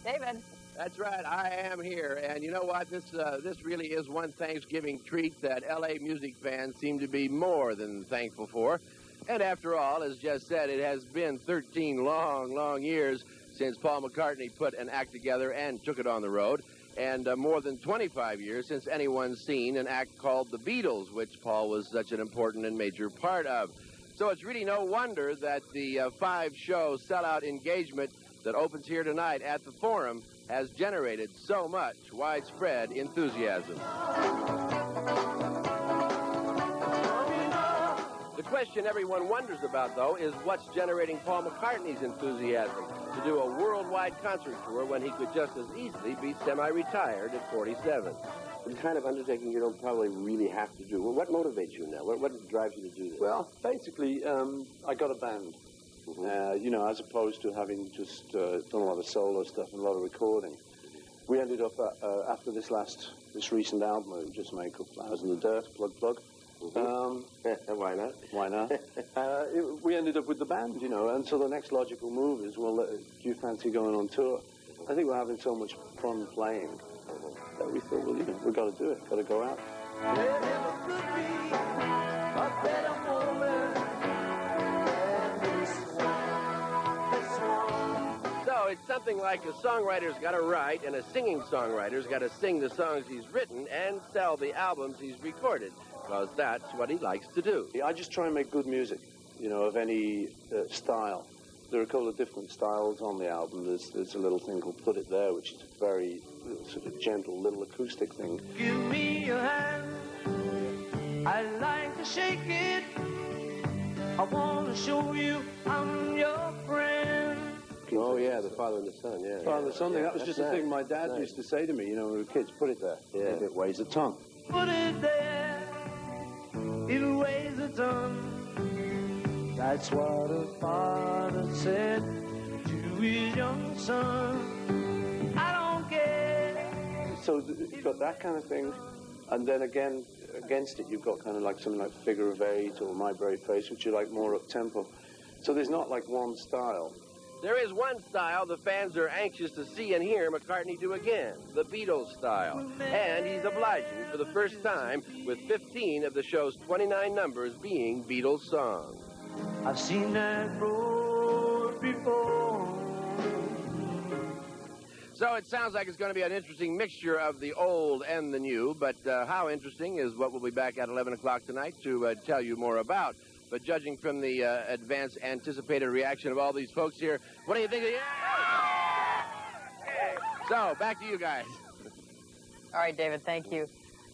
David. That's right, I am here. And you know what? This really is one Thanksgiving treat that L.A. music fans seem to be more than thankful for. And after all, as just said, it has been 13 long, long years since Paul McCartney put an act together and took it on the road. And more than 25 years since anyone's seen an act called the Beatles, which Paul was such an important and major part of. So it's really no wonder that the 5-show sellout engagement that opens here tonight at the Forum has generated so much widespread enthusiasm. The question everyone wonders about, though, is what's generating Paul McCartney's enthusiasm to do a worldwide concert tour when he could just as easily be semi-retired at 47. The kind of undertaking you don't probably really have to do. Well, what motivates you now? What drives you to do this? Well, basically, I got a band. As opposed to having just done a lot of solo stuff and a lot of recording. We ended up, after this recent album we just made called Flowers in the Dirt, Plug. Why not? Why not? We ended up with the band, and so the next logical move is, well, do you fancy going on tour? I think we're having so much fun playing that we thought, well, we've got to do it, got to go out. There never could be a better moment. So it's something like a songwriter's got to write and a singing songwriter's got to sing the songs he's written and sell the albums he's recorded, because that's what he likes to do. I just try and make good music, of any style. There are a couple of different styles on the album. There's a little thing called Put It There, which is a very sort of gentle little acoustic thing. Give me your hand, I like to shake it. I want to show you I'm your friend. Oh, yeah, the father and the son, yeah. Father and the son thing, that was That's just a nice. thing my dad Nice. used to say to me, when we were kids, put it there. Yeah. It weighs a ton. Put it there, it weighs a ton. That's what a father said to his young son. I don't care. So you've got that kind of thing, and then again, against it, you've got kind of like something like Figure of Eight or My Brave Face, which are like more up-tempo. So there's not like one style. There is one style the fans are anxious to see and hear McCartney do again, the Beatles style. And he's obliging for the first time with 15 of the show's 29 numbers being Beatles songs. I've seen that road before. So it sounds like it's going to be an interesting mixture of the old and the new, but how interesting is what we'll be back at 11 o'clock tonight to tell you more about. But judging from the advanced anticipated reaction of all these folks here, what do you think of the... So, back to you guys. All right, David, thank you.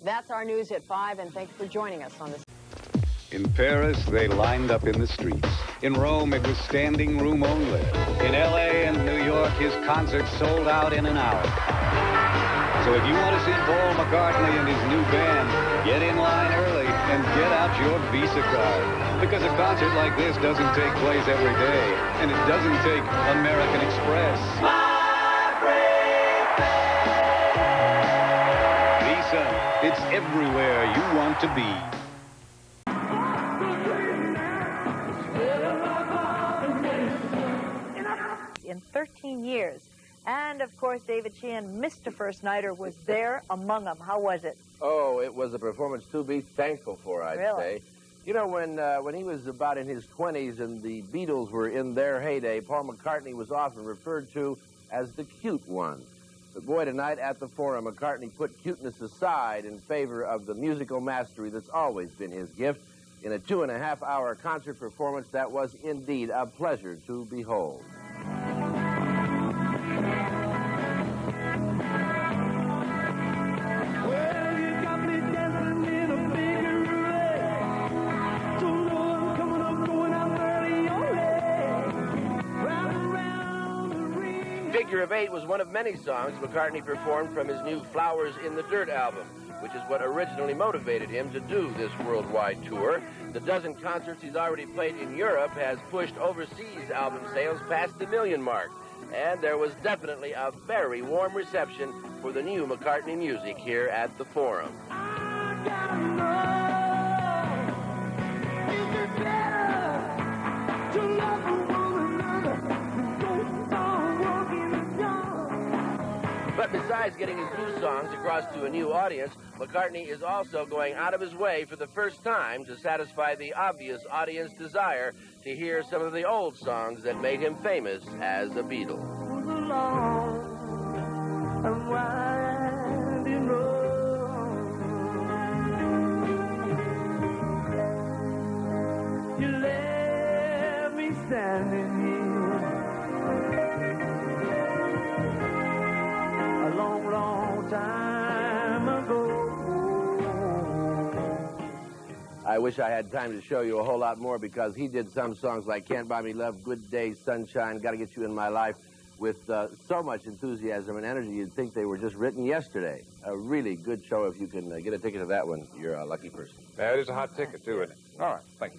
That's our news at 5, and thanks for joining us on this. In Paris, they lined up in the streets. In Rome, it was standing room only. In L.A. and New York, his concerts sold out in an hour. So if you want to see Paul McCartney and his new band, get in line early and get out your Visa card. Because a concert like this doesn't take place every day, and it doesn't take American Express. Visa, it's everywhere you want to be. In 13 years. And, of course, David Sheehan, Mr. First Nighter, was there among them. How was it? Oh, it was a performance to be thankful for, I'd say. You know, when he was about in his 20s and the Beatles were in their heyday, Paul McCartney was often referred to as the cute one. But boy, tonight at the Forum, McCartney put cuteness aside in favor of the musical mastery that's always been his gift in a 2.5-hour concert performance that was indeed a pleasure to behold. Figure of Eight was one of many songs McCartney performed from his new Flowers in the Dirt album, which is what originally motivated him to do this worldwide tour. The dozen concerts he's already played in Europe has pushed overseas album sales past the 1 million mark. And there was definitely a very warm reception for the new McCartney music here at the Forum. But besides getting his new songs across to a new audience, McCartney is also going out of his way for the first time to satisfy the obvious audience desire to hear some of the old songs that made him famous as a Beatle. You left me standing here a long, long time ago. I wish I had time to show you a whole lot more because he did some songs like Can't Buy Me Love, Good Day, Sunshine, Gotta Get You in My Life with so much enthusiasm and energy you'd think they were just written yesterday. A really good show. If you can get a ticket to that one, you're a lucky person. That is a hot ticket, too, isn't it? All right, thank you.